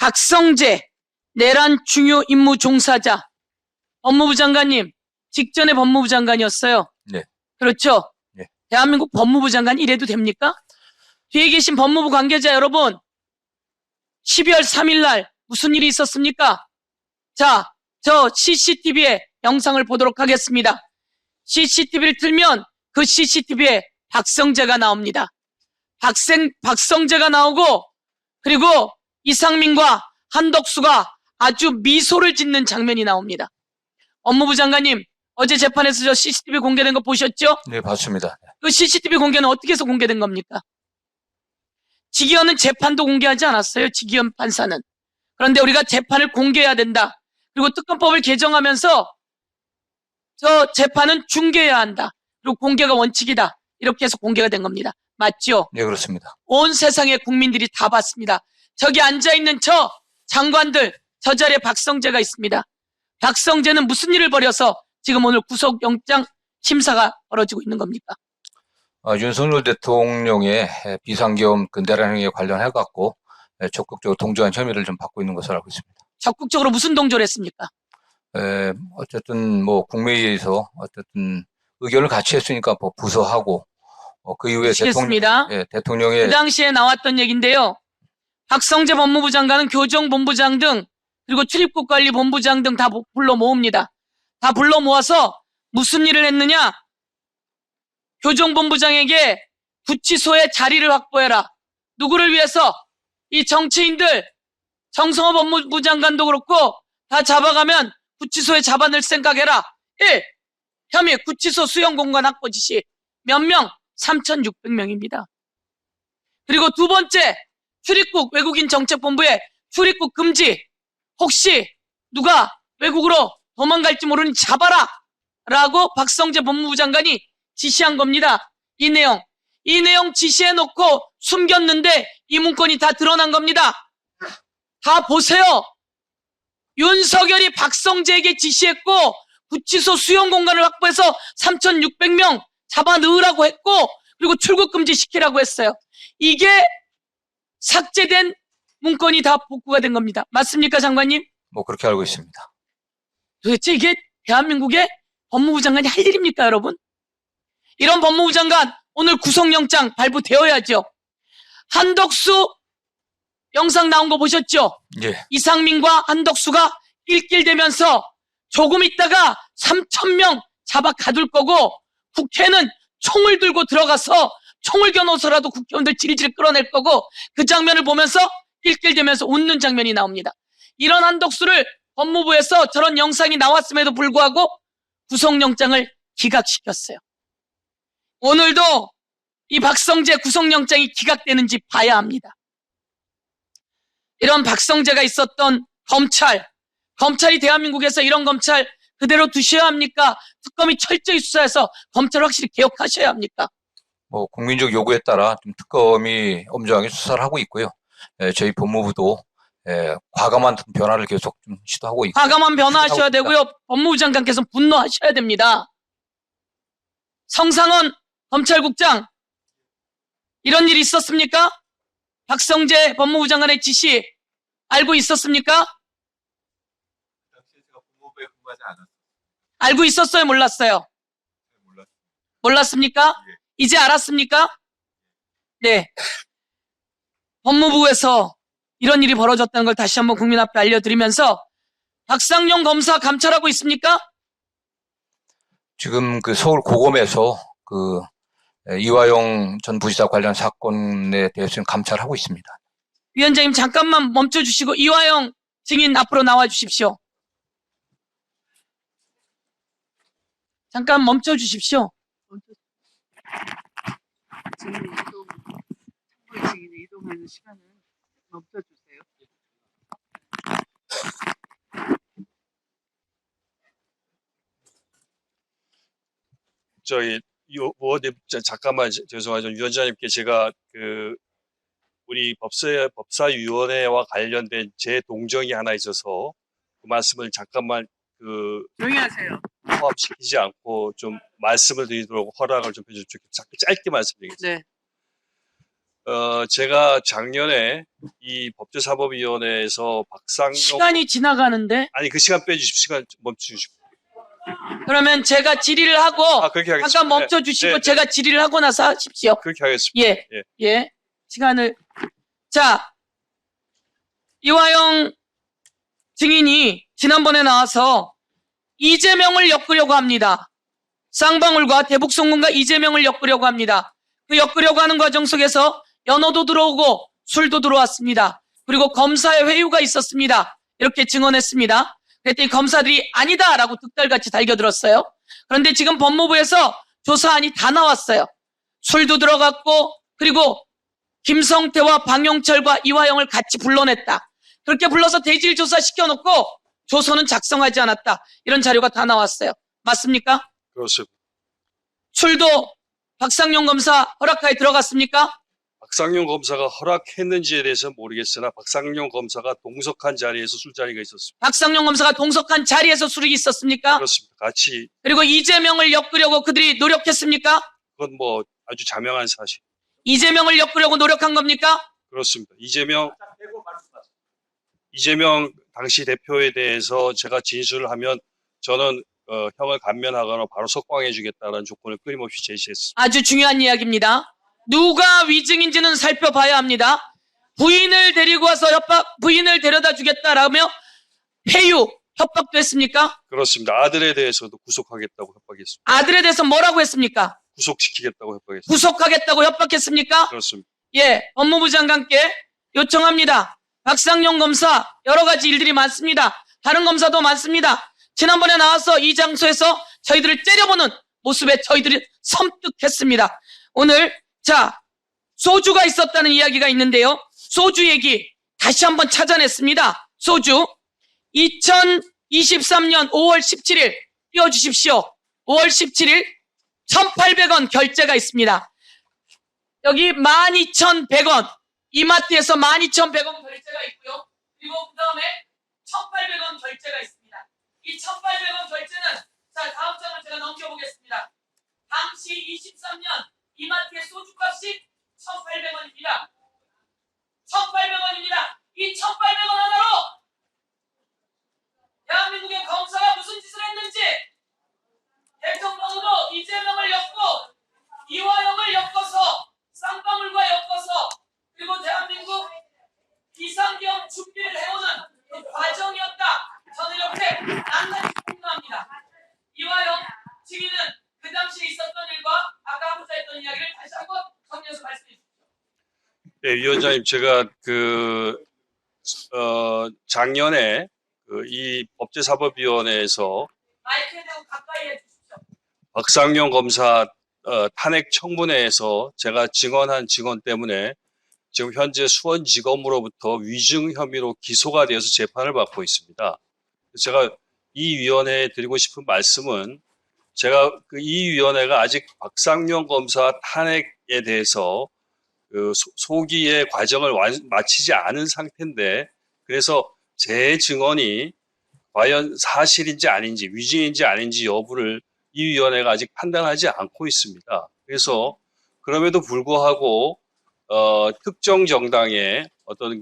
박성재 내란 중요 임무 종사자 법무부 장관님 직전에 법무부 장관이었어요. 네. 그렇죠? 네. 대한민국 법무부 장관이 이래도 됩니까? 뒤에 계신 법무부 관계자 여러분 12월 3일 날 무슨 일이 있었습니까? 자, 저 CCTV의 영상을 보도록 하겠습니다. CCTV를 틀면 그 CCTV에 박성재가 나옵니다. 박성재가 나오고 그리고 이상민과 한덕수가 아주 미소를 짓는 장면이 나옵니다. 법무부 장관님 어제 재판에서 저 CCTV 공개된 거 보셨죠? 네, 봤습니다. 그 CCTV 공개는 어떻게 해서 공개된 겁니까? 직위원은 재판도 공개하지 않았어요. 직위원 판사는. 그런데 우리가 재판을 공개해야 된다. 그리고 특검법을 개정하면서 저 재판은 중개해야 한다. 그리고 공개가 원칙이다. 이렇게 해서 공개가 된 겁니다. 맞죠? 네, 그렇습니다. 온 세상의 국민들이 다 봤습니다. 저기 앉아있는 저 장관들, 저 자리에 박성재가 있습니다. 박성재는 무슨 일을 벌여서 지금 오늘 구속영장 심사가 벌어지고 있는 겁니까? 윤석열 대통령의 비상계엄 내란 행위에 관련해갖고 적극적으로 동조한 혐의를 좀 받고 있는 것으로 알고 있습니다. 적극적으로 무슨 동조를 했습니까? 어쨌든 뭐 국무회의에서 어쨌든 의견을 같이 했으니까 뭐 부서하고 그 이후에 대통령의 그 당시에 나왔던 얘기인데요. 박성재 법무부 장관은 교정본부장 등 그리고 출입국관리본부장 등 다 불러 모읍니다. 다 불러 모아서 무슨 일을 했느냐? 교정본부장에게 구치소에 자리를 확보해라. 누구를 위해서? 이 정치인들, 정성호 법무부 장관도 그렇고 다 잡아가면 구치소에 잡아넣을 생각해라. 1. 혐의 구치소 수용공간 확보 지시. 몇 명? 3,600명입니다. 그리고 두 번째, 출입국 외국인 정책본부에 출입국 금지. 혹시 누가 외국으로 도망갈지 모르니 잡아라. 라고 박성재 법무부 장관이 지시한 겁니다. 이 내용 지시해놓고 숨겼는데 이 문건이 다 드러난 겁니다. 다 보세요. 윤석열이 박성재에게 지시했고 구치소 수용 공간을 확보해서 3,600명 잡아 넣으라고 했고 그리고 출국 금지 시키라고 했어요. 이게 삭제된 문건이 다 복구가 된 겁니다. 맞습니까, 장관님? 뭐 그렇게 알고 있습니다. 도대체 이게 대한민국의 법무부 장관이 할 일입니까, 여러분? 이런 법무부 장관 오늘 구속영장 발부되어야죠. 한덕수 영상 나온 거 보셨죠? 예. 이상민과 한덕수가 낄낄대면서 조금 있다가 3,000명 잡아 가둘 거고 국회는 총을 들고 들어가서 총을 겨누어서라도 국회의원들 질질 끌어낼 거고 그 장면을 보면서 낄낄대면서 웃는 장면이 나옵니다. 이런 한덕수를 법무부에서 저런 영상이 나왔음에도 불구하고 구속영장을 기각시켰어요. 오늘도 이 박성재 구속영장이 기각되는지 봐야 합니다. 이런 박성재가 있었던 검찰이 대한민국에서 이런 검찰 그대로 두셔야 합니까? 특검이 철저히 수사해서 검찰을 확실히 개혁하셔야 합니까? 뭐 국민적 요구에 따라 좀 특검이 엄정하게 수사를 하고 있고요. 저희 법무부도 과감한 변화를 계속 좀 시도하고 있고. 과감한 변화하셔야 되고요. 법무부 장관께서 분노하셔야 됩니다. 성상원 검찰국장 이런 일이 있었습니까? 박성재 법무부 장관의 지시 알고 있었습니까? 제가 법무부에 근무하지 않았어요. 알고 있었어요? 몰랐어요? 몰랐습니까? 예. 이제 알았습니까? 네. 법무부에서 이런 일이 벌어졌다는 걸 다시 한번 국민 앞에 알려드리면서 박상용 검사 감찰하고 있습니까? 지금 그 서울 고검에서 그 이화영 전 부지사 관련 사건에 대해서 감찰하고 있습니다. 위원장님 잠깐만 멈춰주시고 이화영 증인 앞으로 나와 주십시오. 잠깐 멈춰주십시오. 증인이 이동하는 시간을 멈춰주세요. 저희 잠깐만 죄송하죠. 위원장님께 제가 우리 법사위원회와 관련된 제 동정이 하나 있어서 그 말씀을 잠깐만 조용히 하세요. 포함시키지 않고 좀 말씀을 드리도록 허락을 좀 해주십시오. 짧게 말씀드리겠습니다. 네. 제가 작년에 이 법제사법위원회에서 박상용 시간이 지나가는데 아니 그 시간 빼주십시오. 시간 멈춰주십시오. 그러면 제가 질의를 하고 그렇게 하겠습니다. 잠깐 멈춰 주시고 네, 네. 제가 질의를 하고 나서 하십시오. 그렇게 하겠습니다. 예, 예. 예. 시간을. 자, 이화영 증인이 지난번에 나와서 이재명을 엮으려고 합니다. 쌍방울과 대북송금과 이재명을 엮으려고 합니다. 그 엮으려고 하는 과정 속에서 연어도 들어오고 술도 들어왔습니다. 그리고 검사의 회유가 있었습니다. 이렇게 증언했습니다. 그랬더니 검사들이 아니다라고 득달같이 달겨들었어요. 그런데 지금 법무부에서 조사안이 다 나왔어요. 술도 들어갔고 그리고 김성태와 방용철과 이화영을 같이 불러냈다. 그렇게 불러서 대질 조사 시켜놓고 조서는 작성하지 않았다. 이런 자료가 다 나왔어요. 맞습니까? 그렇습니다. 술도 박상용 검사 허락하에 들어갔습니까? 박상용 검사가 허락했는지에 대해서 는 모르겠으나 박상용 검사가 동석한 자리에서 술자리가 있었습니다. 박상용 검사가 동석한 자리에서 술이 있었습니까? 그렇습니다. 같이 그리고 이재명을 엮으려고 그들이 노력했습니까? 그건 뭐 아주 자명한 사실. 이재명을 엮으려고 노력한 겁니까? 그렇습니다. 이재명 당시 대표에 대해서 제가 진술을 하면 저는 형을 감면하거나 바로 석방해주겠다는 조건을 끊임없이 제시했습니다. 아주 중요한 이야기입니다. 누가 위증인지는 살펴봐야 합니다. 부인을 데리고 와서 부인을 데려다 주겠다라며 회유, 협박도 했습니까? 그렇습니다. 아들에 대해서도 구속하겠다고 협박했습니다. 아들에 대해서 뭐라고 했습니까? 구속시키겠다고 협박했습니다. 구속하겠다고 협박했습니까? 그렇습니다. 예, 법무부 장관께 요청합니다. 박상용 검사 여러 가지 일들이 많습니다. 다른 검사도 많습니다. 지난번에 나와서 이 장소에서 저희들을 째려보는 모습에 저희들이 섬뜩했습니다. 오늘 자 소주가 있었다는 이야기가 있는데요. 소주 얘기 다시 한번 찾아냈습니다. 소주 2023년 5월 17일 띄워주십시오. 5월 17일 1,800원 결제가 있습니다. 여기 12,100원 이마트에서 12,100원 결제가 있고요. 그리고 그 다음에 1,800원 결제가 있습니다. 이 1,800원 결제는 자 다음 장을 제가 넘겨보겠습니다. 당시 23년 이마트의 소주값이 1,800원입니다. 1,800원입니다. 이 1,800원 하나로 대한민국의 검사가 무슨 짓을 했는지 대통령으로 이재명을 엮고 이화영을 엮어서 쌍방울과 엮어서 그리고 대한민국 비상경 준비를 해오는 그 과정이었다. 저는 이렇게 낱낱이 공감합니다. 이화영 증인은 그 당시에 있었던 일과 아까 하고자 했던 이야기를 다시 한번 정리해서 말씀해 주십시오. 네, 위원장님, 제가 작년에 이 법제사법위원회에서 마이크에 대고 가까이 해주십시오. 박상용 검사 탄핵 청문회에서 제가 증언한 증언 때문에 지금 현재 수원지검으로부터 위증 혐의로 기소가 되어서 재판을 받고 있습니다. 제가 이 위원회에 드리고 싶은 말씀은 제가 이 위원회가 아직 박상용 검사 탄핵에 대해서 소기의 과정을 마치지 않은 상태인데 그래서 제 증언이 과연 사실인지 아닌지 위증인지 아닌지 여부를 이 위원회가 아직 판단하지 않고 있습니다. 그래서 그럼에도 불구하고 특정 정당의 어떤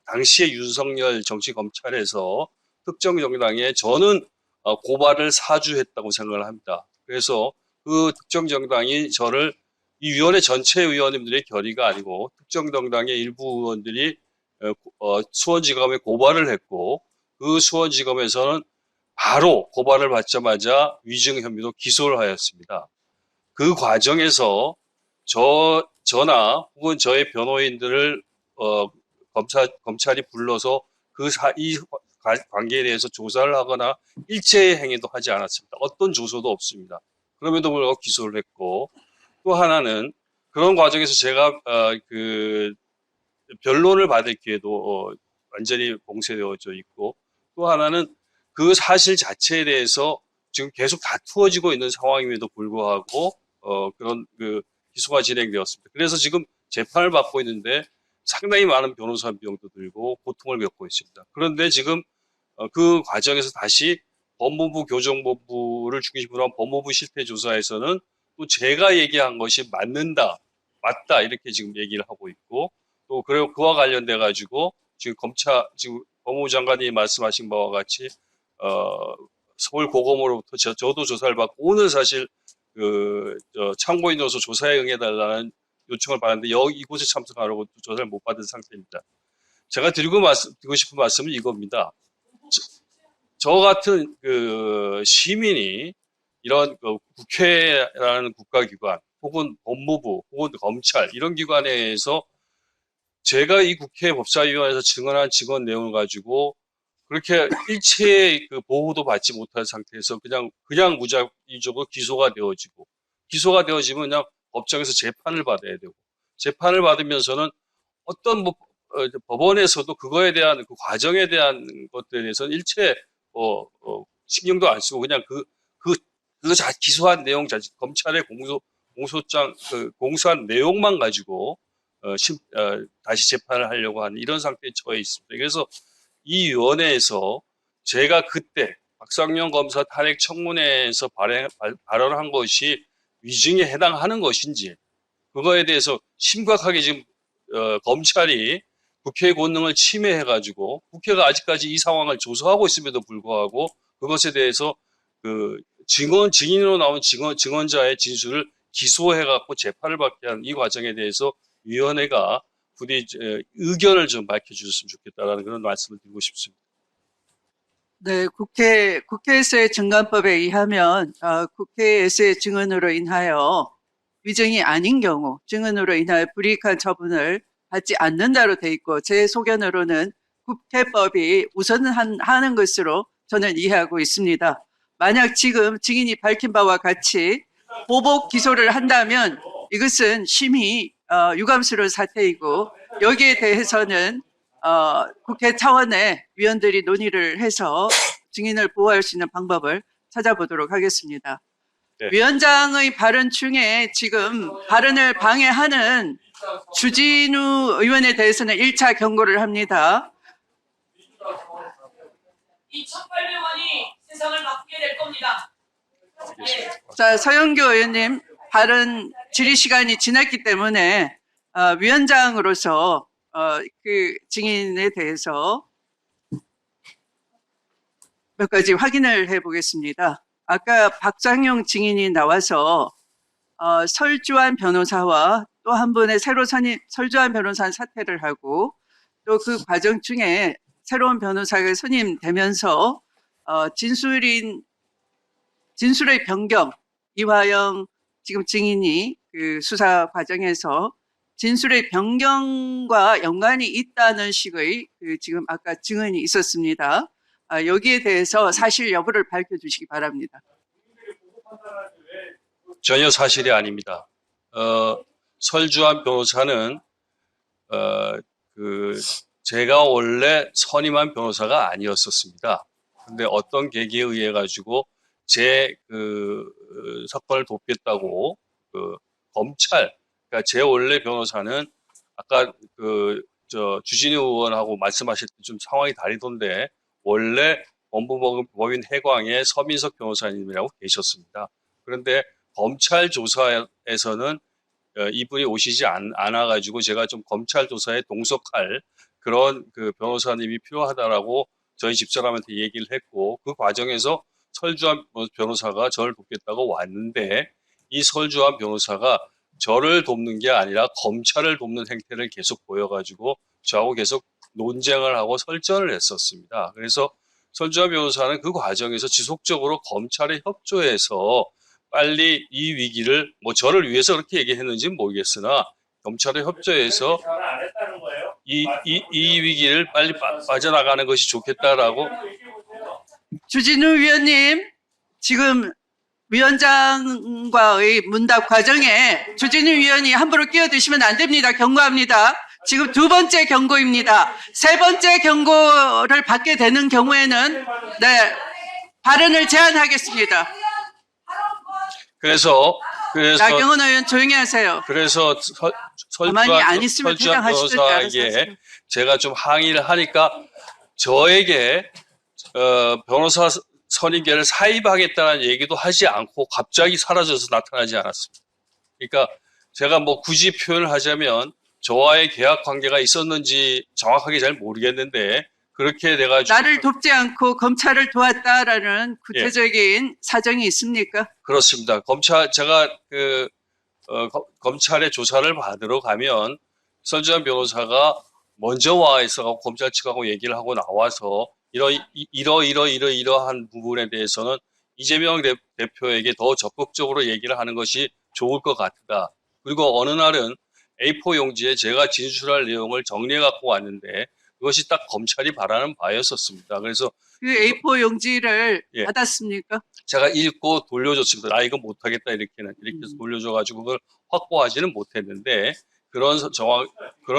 당시의 윤석열 정치검찰에서 특정 정당에 저는 고발을 사주했다고 생각을 합니다. 그래서 그 특정 정당이 저를 이 위원회 전체 의원님들의 결의가 아니고 특정 정당의 일부 의원들이 수원지검에 고발을 했고 그 수원지검에서는 바로 고발을 받자마자 위증 혐의로 기소를 하였습니다. 그 과정에서 저나 혹은 저의 변호인들을 검찰이 불러서 이 관계에 대해서 조사를 하거나 일체의 행위도 하지 않았습니다. 어떤 조서도 없습니다. 그럼에도 불구하고 기소를 했고 또 하나는 그런 과정에서 제가 변론을 받을 기회도 완전히 봉쇄되어져 있고 또 하나는 그 사실 자체에 대해서 지금 계속 다투어지고 있는 상황임에도 불구하고 그런 기소가 진행되었습니다. 그래서 지금 재판을 받고 있는데 상당히 많은 변호사 비용도 들고 고통을 겪고 있습니다. 그런데 지금 그 과정에서 다시 법무부 교정본부를 중심으로 한 법무부 실태조사에서는 또 제가 얘기한 것이 맞는다, 맞다 이렇게 지금 얘기를 하고 있고 또 그리고 그와 관련돼 가지고 지금 지금 법무부 장관이 말씀하신 바와 같이 서울 고검으로부터 저도 조사를 받고 오늘 사실 참고인으로서 조사에 응해달라는 요청을 받았는데 이곳에 참석하려고 조사를 못 받은 상태입니다. 제가 드리고 싶은 말씀은 이겁니다. 저 같은 시민이 이런 국회라는 국가기관 혹은 법무부 혹은 검찰 이런 기관에서 제가 이 국회 법사위원회에서 증언한 증언 내용을 가지고 그렇게 일체의 보호도 받지 못한 상태에서 그냥 무작위적으로 기소가 되어지면 그냥 법정에서 재판을 받아야 되고 재판을 받으면서는 어떤 법원에서도 그거에 대한 그 과정에 대한 것들에 대해서는 일체 신경도 안 쓰고 그냥 기소한 내용 자체 검찰의 공소장 공소한 내용만 가지고 다시 재판을 하려고 하는 이런 상태에 처해 있습니다. 그래서 이 위원회에서 제가 그때 박상용 검사 탄핵 청문회에서 발언한 것이 위증에 해당하는 것인지 그거에 대해서 심각하게 지금 검찰이 국회의 권능을 침해해가지고 국회가 아직까지 이 상황을 조사하고 있음에도 불구하고 그것에 대해서 증인으로 나온 증언자의 진술을 기소해갖고 재판을 받게 한 이 과정에 대해서 위원회가 부디 의견을 좀 밝혀주셨으면 좋겠다라는 그런 말씀을 드리고 싶습니다. 네, 국회에서의 증감법에 의하면 국회에서의 증언으로 인하여 위증이 아닌 경우 증언으로 인하여 불이익한 처분을 받지 않는다로 돼 있고 제 소견으로는 국회법이 우선하는 것으로 저는 이해하고 있습니다. 만약 지금 증인이 밝힌 바와 같이 보복 기소를 한다면 이것은 심히 유감스러운 사태이고 여기에 대해서는 국회 차원의 위원들이 논의를 해서 증인을 보호할 수 있는 방법을 찾아보도록 하겠습니다. 네. 위원장의 발언 중에 지금 발언을 방해하는 주진우 의원에 대해서는 1차 경고를 합니다. 이 1,800원이 세상을 바꾸게 될 겁니다. 예. 자, 서영교 의원님 발언 질의 시간이 지났기 때문에 위원장으로서 그 증인에 대해서 몇 가지 확인을 해보겠습니다. 아까 박상용 증인이 나와서 설주환 변호사와 또 한 분의 새로 설주환 변호사는 사퇴를 하고 또 그 과정 중에 새로운 변호사가 선임되면서 진술의 변경, 이화영 지금 증인이 그 수사 과정에서 진술의 변경과 연관이 있다는 식의 지금 아까 증언이 있었습니다. 여기에 대해서 사실 여부를 밝혀주시기 바랍니다. 전혀 사실이 아닙니다. 설주환 변호사는 제가 원래 선임한 변호사가 아니었었습니다. 근데 어떤 계기에 의해 가지고 제 사건을 돕겠다고 검찰, 그러니까 제 원래 변호사는 아까 주진우 의원하고 말씀하실 때 좀 상황이 다르던데 원래 법인 해광의 서민석 변호사님이라고 계셨습니다. 그런데 검찰 조사에서는 이분이 오시지 않아가지고 제가 좀 검찰 조사에 동석할 그런 변호사님이 필요하다라고 저희 집사람한테 얘기를 했고 그 과정에서 설주환 변호사가 저를 돕겠다고 왔는데 이 설주환 변호사가 저를 돕는 게 아니라 검찰을 돕는 행태를 계속 보여가지고 저하고 계속 논쟁을 하고 설전을 했었습니다. 그래서 설주환 변호사는 그 과정에서 지속적으로 검찰에 협조해서 빨리 이 위기를 저를 위해서 그렇게 얘기했는지는 모르겠으나 검찰에 협조해서 이 위기를 빨리 빠져나가는 것이 좋겠다라고. 주진우 위원님, 지금 위원장과의 문답 과정에 주진우 위원이 함부로 끼어드시면 안 됩니다. 경고합니다. 지금 2번째 경고입니다. 3번째 경고를 받게 되는 경우에는 발언을 제한하겠습니다. 그래서 나경원 의원 조용히 하세요. 그래서 가만히 안 있으면 설주환 퇴장하시든지 변호사에게 제가 좀 항의를 하니까 저에게 변호사 선임계를 사입하겠다는 얘기도 하지 않고 갑자기 사라져서 나타나지 않았습니다. 그러니까 제가 뭐 굳이 표현을 하자면 저와의 계약 관계가 있었는지 정확하게 잘 모르겠는데 그렇게 돼가지고 나를 돕지 않고 검찰을 도왔다라는 구체적인 사정이 있습니까? 그렇습니다. 제가 검찰의 조사를 받으러 가면 선주환 변호사가 먼저 와 있어 검찰 측하고 얘기를 하고 나와서 이러한 부분에 대해서는 이재명 대표에게 더 적극적으로 얘기를 하는 것이 좋을 것 같다. 그리고 어느 날은 A4 용지에 제가 진술할 내용을 정리해 갖고 왔는데 그것이 딱 검찰이 바라는 바였었습니다. 그래서 그 A4 용지를 예. 받았습니까? 제가 읽고 돌려줬습니다. 나 이거 못하겠다 이렇게 해서 돌려줘가지고 그걸 확보하지는 못했는데 그런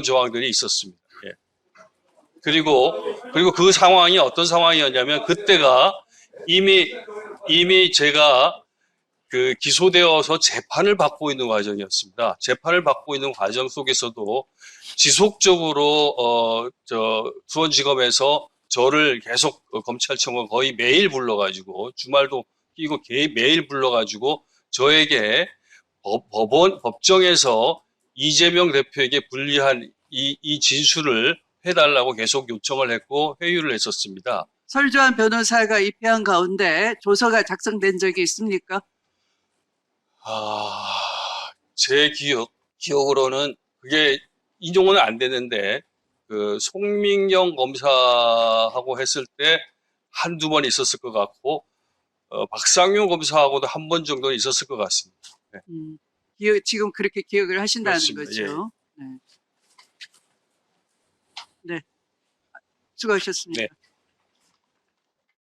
조항들이 있었습니다. 예. 그리고 그 상황이 어떤 상황이었냐면 그때가 이미 제가 그 기소되어서 재판을 받고 있는 과정이었습니다. 재판을 받고 있는 과정 속에서도 지속적으로 수원지검에서 저를 계속 검찰청은 거의 매일 불러가지고 주말도 끼고 매일 불러가지고 저에게 법정에서 이재명 대표에게 불리한 이 진술을 해달라고 계속 요청을 했고 회유를 했었습니다. 설주환 변호사가 입회한 가운데 조서가 작성된 적이 있습니까? 제 기억으로는 그게 인용은 안 되는데 그 송민경 검사하고 했을 때 한두 번 있었을 것 같고 박상용 검사하고도 한 번 정도 있었을 것 같습니다. 지금 그렇게 기억을 하신다는 그렇습니다. 거죠. 네. 네. 수고하셨습니다. 네.